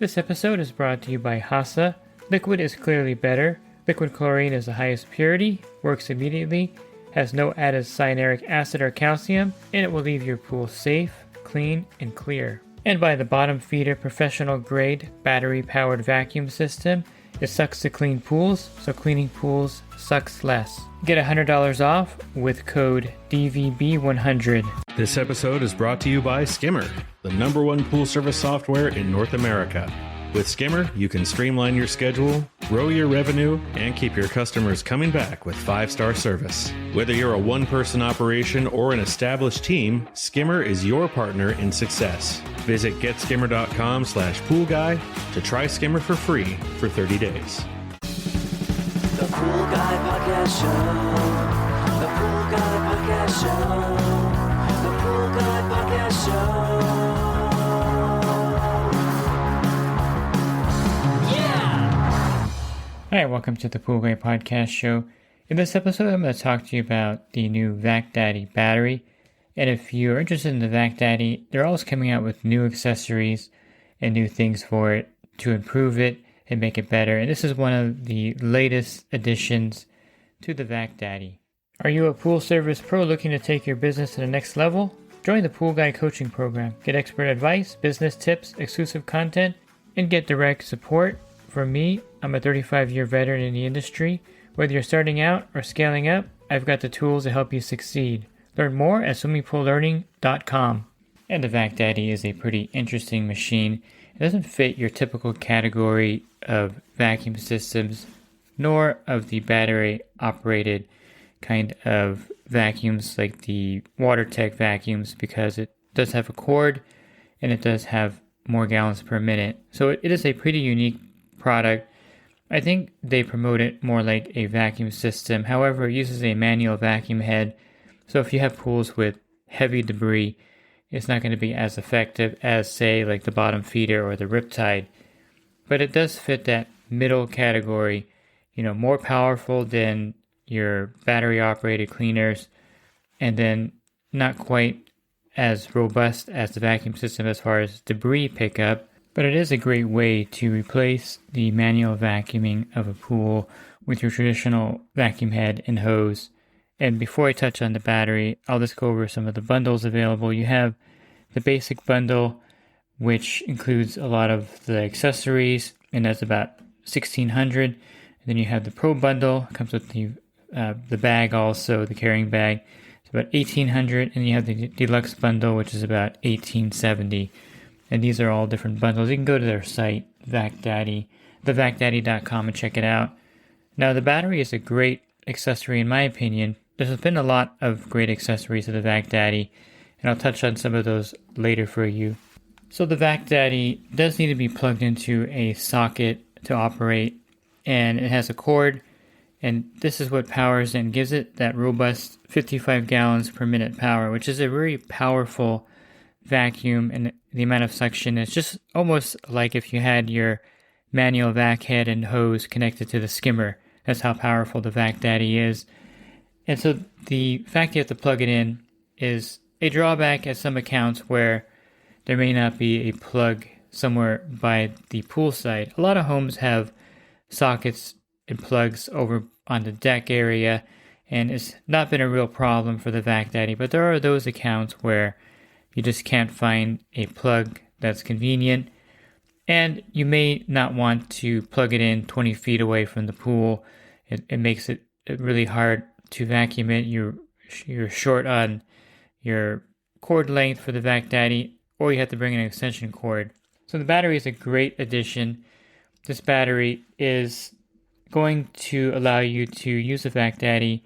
This episode is brought to you by Hasa. Liquid is clearly better. Liquid chlorine is the highest purity, works immediately, has no added cyanuric acid or calcium, and it will leave your pool safe, clean, and clear. And by the Bottom Feeder professional grade battery powered vacuum system. It sucks to clean pools, so cleaning pools sucks less. Get $100 off with code DVB100. This episode is brought to you by Skimmer, the #1 pool service software in North America. With Skimmer, you can streamline your schedule, grow your revenue, and keep your customers coming back with 5-star service. Whether you're a one-person operation or an established team, Skimmer is your partner in success. Visit getskimmer.com/poolguy to try Skimmer for free for 30 days. The Pool Guy Podcast Show. The Pool Guy Podcast Show. The Pool Guy Podcast Show. Hi, welcome to the Pool Guy Podcast Show. In this episode, I'm going to talk to you about the new VacDaddy battery. And if you're interested in the VacDaddy, they're always coming out with new accessories and new things for it to improve it and make it better. And this is one of the latest additions to the VacDaddy. Are you a pool service pro looking to take your business to the next level? Join the Pool Guy coaching program. Get expert advice, business tips, exclusive content, and get direct support from me. I'm a 35-year veteran in the industry. Whether you're starting out or scaling up, I've got the tools to help you succeed. Learn more at swimmingpoollearning.com. And the VacDaddy is a pretty interesting machine. It doesn't fit your typical category of vacuum systems, nor of the battery-operated kind of vacuums like the WaterTech vacuums, because it does have a cord and it does have more gallons per minute. So it is a pretty unique product. I think they promote it more like a vacuum system. However, it uses a manual vacuum head. So if you have pools with heavy debris, it's not going to be as effective as, say, like the Bottom Feeder or the Riptide. But it does fit that middle category, more powerful than your battery-operated cleaners, and then not quite as robust as the vacuum system as far as debris pickup. But it is a great way to replace the manual vacuuming of a pool with your traditional vacuum head and hose. And before I touch on the battery, I'll just go over some of the bundles available. You have the basic bundle, which includes a lot of the accessories, and that's about $1,600. And then you have the Pro bundle, comes with the bag also, the carrying bag. It's about $1,800, and you have the deluxe bundle, which is about $1,870. And these are all different bundles. You can go to their site, VacDaddy, thevacdaddy.com, and check it out. Now, the battery is a great accessory in my opinion. There's been a lot of great accessories to the VacDaddy, and I'll touch on some of those later for you. So the VacDaddy does need to be plugged into a socket to operate, and it has a cord, and this is what powers and gives it that robust 55 gallons per minute power, which is a very powerful vacuum, and the amount of suction is just almost like if you had your manual vac head and hose connected to the skimmer. That's how powerful the VacDaddy is. And so the fact you have to plug it in is a drawback at some accounts where there may not be a plug somewhere by the pool side. A lot of homes have sockets and plugs over on the deck area, and it's not been a real problem for the VacDaddy, but there are those accounts where you just can't find a plug that's convenient, and you may not want to plug it in 20 feet away from the pool. It makes it really hard to vacuum it. You're short on your cord length for the VacDaddy, or you have to bring an extension cord. So the battery is a great addition. This battery is going to allow you to use the VacDaddy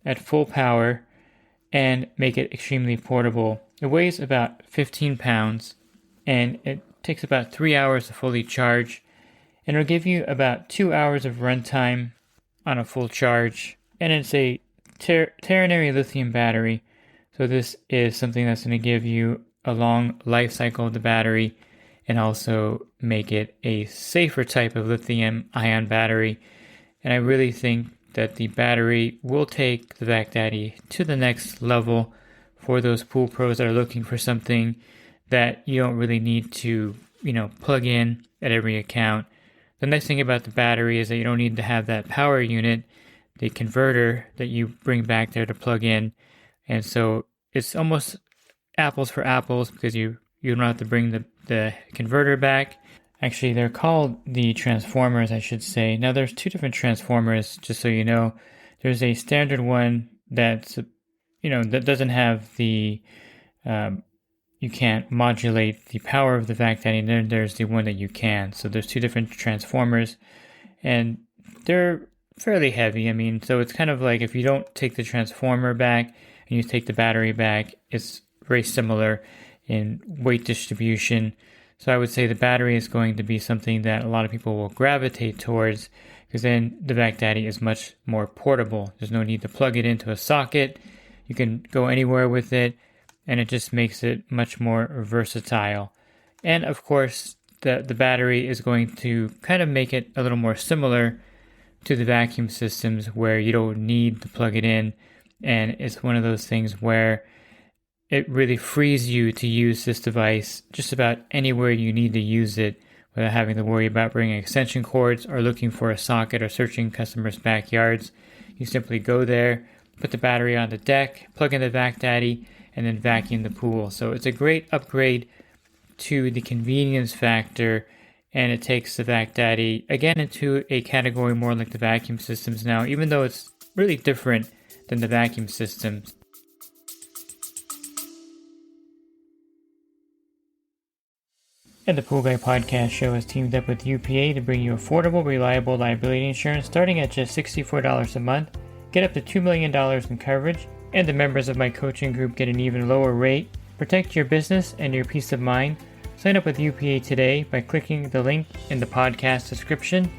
at full power and make it extremely portable. It weighs about 15 pounds, and it takes about 3 hours to fully charge, and it'll give you about 2 hours of runtime on a full charge. And it's a ternary lithium battery, so this is something that's going to give you a long life cycle of the battery and also make it a safer type of lithium ion battery. And I really think that the battery will take the VacDaddy to the next level for those pool pros that are looking for something that you don't really need to, plug in at every account. The nice thing about the battery is that you don't need to have that power unit, the converter that you bring back there to plug in. And so it's almost apples for apples because you don't have to bring the converter back. Actually, they're called the transformers, I should say. Now, there's two different transformers, just so you know. There's a standard one that's, that doesn't have the, you can't modulate the power of the VacDaddy, and then there's the one that you can. So there's two different transformers, and they're fairly heavy. I mean, so it's kind of like if you don't take the transformer back and you take the battery back, it's very similar in weight distribution. So I would say the battery is going to be something that a lot of people will gravitate towards, because then the VacDaddy is much more portable. There's no need to plug it into a socket. You can go anywhere with it, and it just makes it much more versatile. And of course, the battery is going to kind of make it a little more similar to the vacuum systems where you don't need to plug it in. And it's one of those things where it really frees you to use this device just about anywhere you need to use it without having to worry about bringing extension cords or looking for a socket or searching customers' backyards. You simply go there, put the battery on the deck, plug in the VacDaddy, and then vacuum the pool. So it's a great upgrade to the convenience factor, and it takes the VacDaddy again into a category more like the vacuum systems now, even though it's really different than the vacuum systems. And the Pool Guy Podcast Show has teamed up with UPA to bring you affordable, reliable liability insurance starting at just $64 a month. Get up to $2 million in coverage, and the members of my coaching group get an even lower rate. Protect your business and your peace of mind. Sign up with UPA today by clicking the link in the podcast description.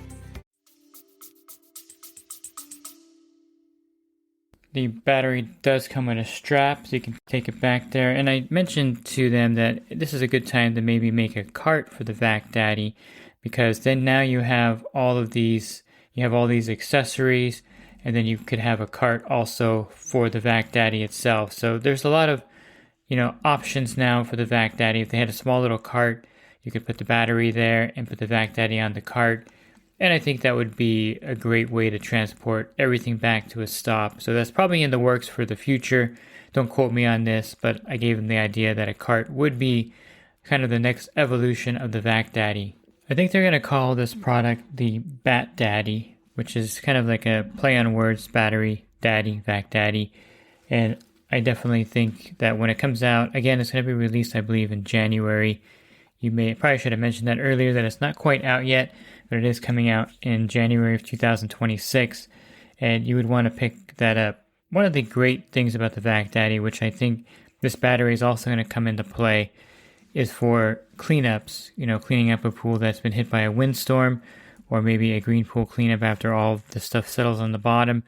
The battery does come with a strap, so you can take it back there. And I mentioned to them that this is a good time to maybe make a cart for the VacDaddy, because then now you have all these accessories, and then you could have a cart also for the VacDaddy itself. So there's a lot of options now for the VacDaddy. If they had a small little cart, you could put the battery there and put the VacDaddy on the cart. And I think that would be a great way to transport everything back to a stop. So that's probably in the works for the future. Don't quote me on this, but I gave them the idea that a cart would be kind of the next evolution of the VacDaddy. I think they're going to call this product the BatDaddy, which is kind of like a play on words, battery, daddy, VacDaddy. And I definitely think that when it comes out, again, it's going to be released, I believe, in January. Probably should have mentioned that earlier, that it's not quite out yet, but it is coming out in January of 2026, and you would want to pick that up. One of the great things about the VacDaddy, which I think this battery is also going to come into play, is for cleanups, cleaning up a pool that's been hit by a windstorm, or maybe a green pool cleanup after all the stuff settles on the bottom,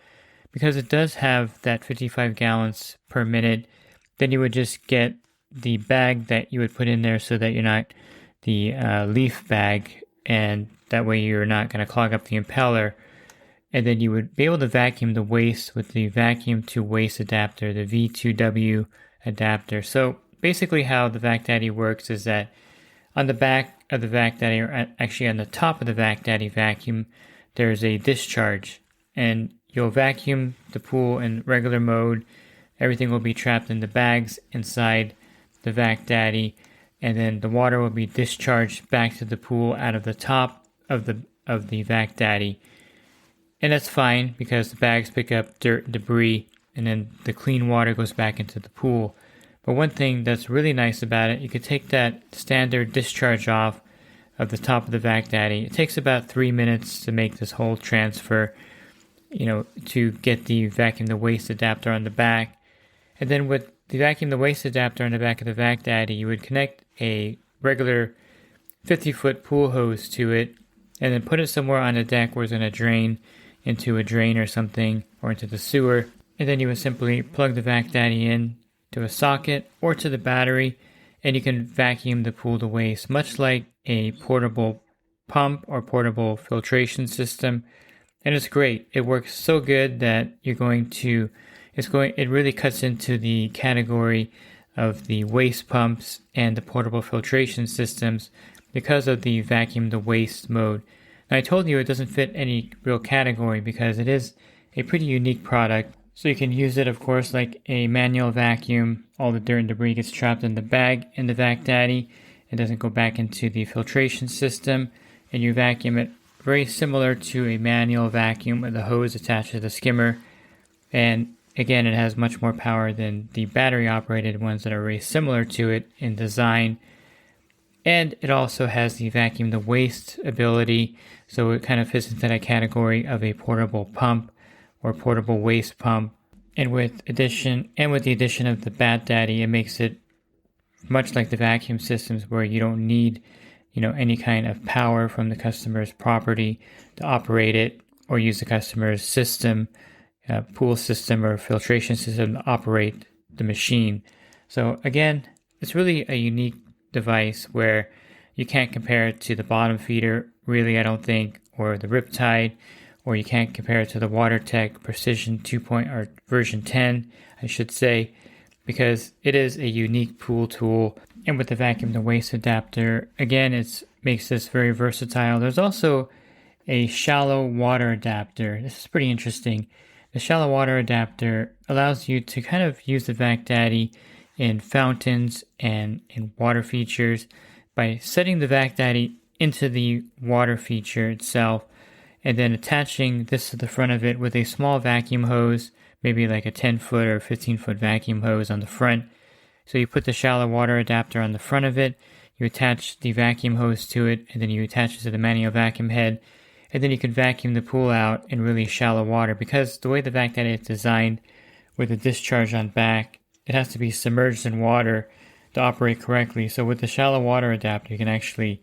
because it does have that 55 gallons per minute. Then you would just get the bag that you would put in there so that you're not the leaf bag, and that way you're not going to clog up the impeller. And then you would be able to vacuum the waste with the vacuum to waste adapter, the V2W adapter. So basically how the VacDaddy works is that on the back of the VacDaddy, or actually on the top of the VacDaddy vacuum, there's a discharge, and you'll vacuum the pool in regular mode. Everything will be trapped in the bags inside the VacDaddy, and then the water will be discharged back to the pool out of the top of the VacDaddy. And that's fine because the bags pick up dirt and debris, and then the clean water goes back into the pool. But one thing that's really nice about it, you could take that standard discharge off of the top of the VacDaddy. It takes about 3 minutes to make this whole transfer, to get the vacuum the waste adapter on the back. And then with the vacuum the waste adapter on the back of the VacDaddy, you would connect a regular 50-foot pool hose to it, and then put it somewhere on the deck where it's going to drain into a drain or something, or into the sewer. And then you would simply plug the VacDaddy in to a socket or to the battery, and you can vacuum the pool to waste, much like a portable pump or portable filtration system. And it's great. It works so good that it really cuts into the category of the waste pumps and the portable filtration systems, because of the vacuum the waste mode. Now, I told you it doesn't fit any real category because it is a pretty unique product. So you can use it, of course, like a manual vacuum. All the dirt and debris gets trapped in the bag in the VacDaddy. It doesn't go back into the filtration system, and you vacuum it very similar to a manual vacuum with a hose attached to the skimmer. And again, it has much more power than the battery-operated ones that are very similar to it in design. And it also has the vacuum the waste ability, so it kind of fits into that category of a portable pump or portable waste pump. And with the addition of the VacDaddy, it makes it much like the vacuum systems where you don't need, any kind of power from the customer's property to operate it, or use the customer's system, pool system or filtration system to operate the machine. So again, it's really a unique device where you can't compare it to the bottom feeder, really, I don't think, or the Riptide, or you can't compare it to the WaterTech Precision 2.0 or version 10, I should say, because it is a unique pool tool. And with the vacuum to waste adapter, again, it makes this very versatile. There's also a shallow water adapter. This is pretty interesting. The shallow water adapter allows you to kind of use the VacDaddy in fountains and in water features by setting the VacDaddy into the water feature itself, and then attaching this to the front of it with a small vacuum hose, maybe like a 10-foot or 15-foot vacuum hose on the front. So you put the shallow water adapter on the front of it, you attach the vacuum hose to it, and then you attach it to the manual vacuum head, and then you can vacuum the pool out in really shallow water. Because the way the VacDaddy is designed with the discharge on back, it has to be submerged in water to operate correctly. So with the shallow water adapter, you can actually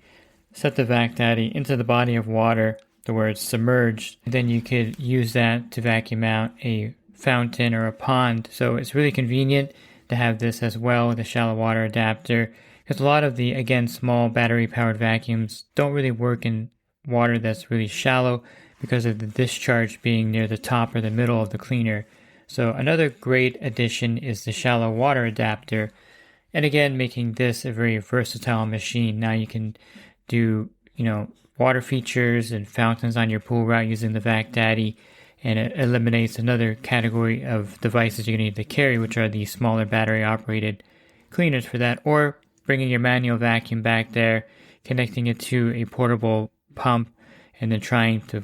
set the VacDaddy into the body of water to where it's submerged. And then you could use that to vacuum out a fountain or a pond. So it's really convenient to have this as well with the shallow water adapter, because a lot of the, again, small battery-powered vacuums don't really work in water that's really shallow because of the discharge being near the top or the middle of the cleaner. So another great addition is the shallow water adapter. And again, making this a very versatile machine. Now you can do, water features and fountains on your pool route using the VacDaddy, and it eliminates another category of devices you're going to need to carry, which are the smaller battery-operated cleaners for that, or bringing your manual vacuum back there, connecting it to a portable pump, and then trying to,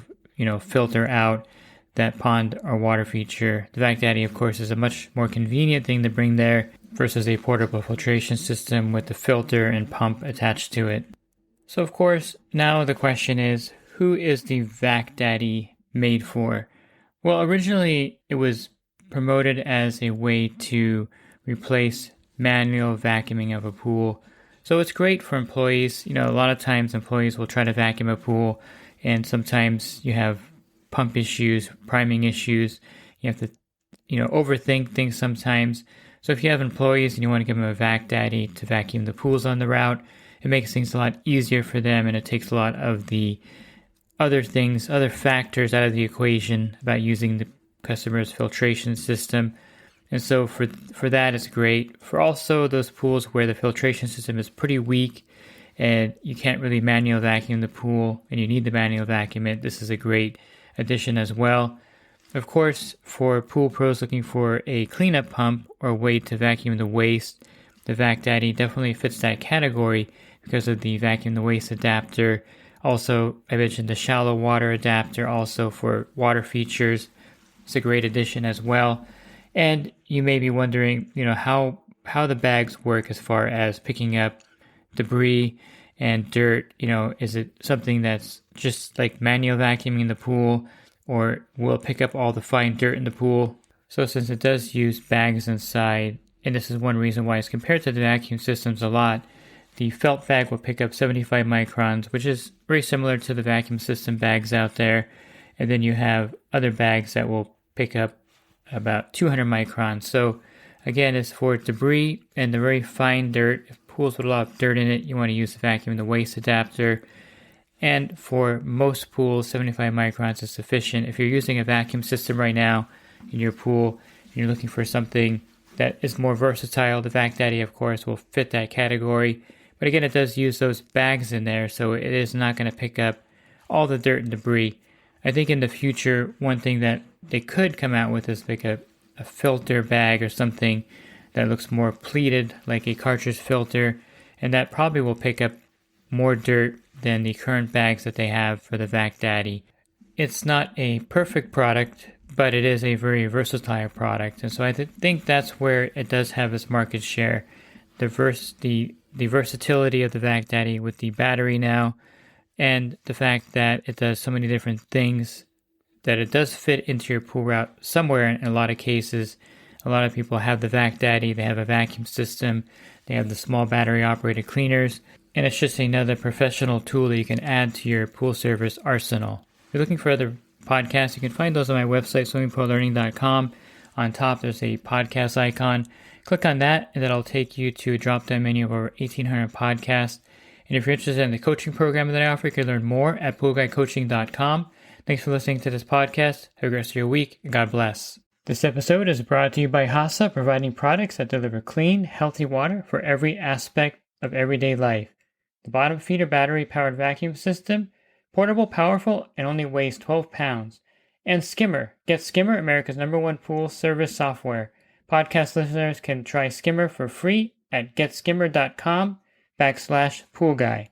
filter out that pond or water feature. The VacDaddy, of course, is a much more convenient thing to bring there versus a portable filtration system with the filter and pump attached to it. So, of course, now the question is, who is the VacDaddy made for? Well, originally it was promoted as a way to replace manual vacuuming of a pool. So it's great for employees. A lot of times employees will try to vacuum a pool, and sometimes you have pump issues, priming issues. You have to, overthink things sometimes. So if you have employees and you want to give them a VacDaddy to vacuum the pools on the route, it makes things a lot easier for them, and it takes a lot of the other factors out of the equation about using the customer's filtration system. And so for that, it's great. For also those pools where the filtration system is pretty weak and you can't really manual vacuum the pool and you need to manual vacuum it, this is a great addition as well. Of course, for pool pros looking for a cleanup pump or a way to vacuum the waste, the VacDaddy definitely fits that category because of the vacuum the waste adapter. Also, I mentioned the shallow water adapter also for water features. It's a great addition as well. And you may be wondering, how the bags work as far as picking up debris and dirt. Is it something that's just like manual vacuuming the pool, or will it pick up all the fine dirt in the pool? So since it does use bags inside, and this is one reason why it's compared to the vacuum systems a lot, the felt bag will pick up 75 microns, which is very similar to the vacuum system bags out there. And then you have other bags that will pick up about 200 microns. So again, it's for debris and the very fine dirt. If pools with a lot of dirt in it, you want to use the vacuum the waste adapter. And for most pools, 75 microns is sufficient. If you're using a vacuum system right now in your pool, and you're looking for something that is more versatile, the VacDaddy, of course, will fit that category. But again, it does use those bags in there, so it is not going to pick up all the dirt and debris. I think in the future, one thing that they could come out with is like a filter bag or something that looks more pleated, like a cartridge filter, and that probably will pick up more dirt than the current bags that they have for the VacDaddy. It's not a perfect product, but it is a very versatile product, and so I think that's where it does have its market share. The versatility of the VacDaddy with the battery now, and the fact that it does so many different things, that it does fit into your pool route somewhere in a lot of cases. A lot of people have the VacDaddy, they have a vacuum system, they have the small battery operated cleaners, and it's just another professional tool that you can add to your pool service arsenal. If you're looking for other podcasts, you can find those on my website, swimmingpoollearning.com. On top, there's a podcast icon. Click on that, and that'll take you to a drop-down menu of over 1,800 podcasts. And if you're interested in the coaching program that I offer, you can learn more at poolguycoaching.com. Thanks for listening to this podcast. Have a great rest of your week, and God bless. This episode is brought to you by HASA, providing products that deliver clean, healthy water for every aspect of everyday life. The bottom feeder battery-powered vacuum system, portable, powerful, and only weighs 12 pounds. And Skimmer. Get Skimmer, America's #1 pool service software. Podcast listeners can try Skimmer for free at getskimmer.com/poolguy.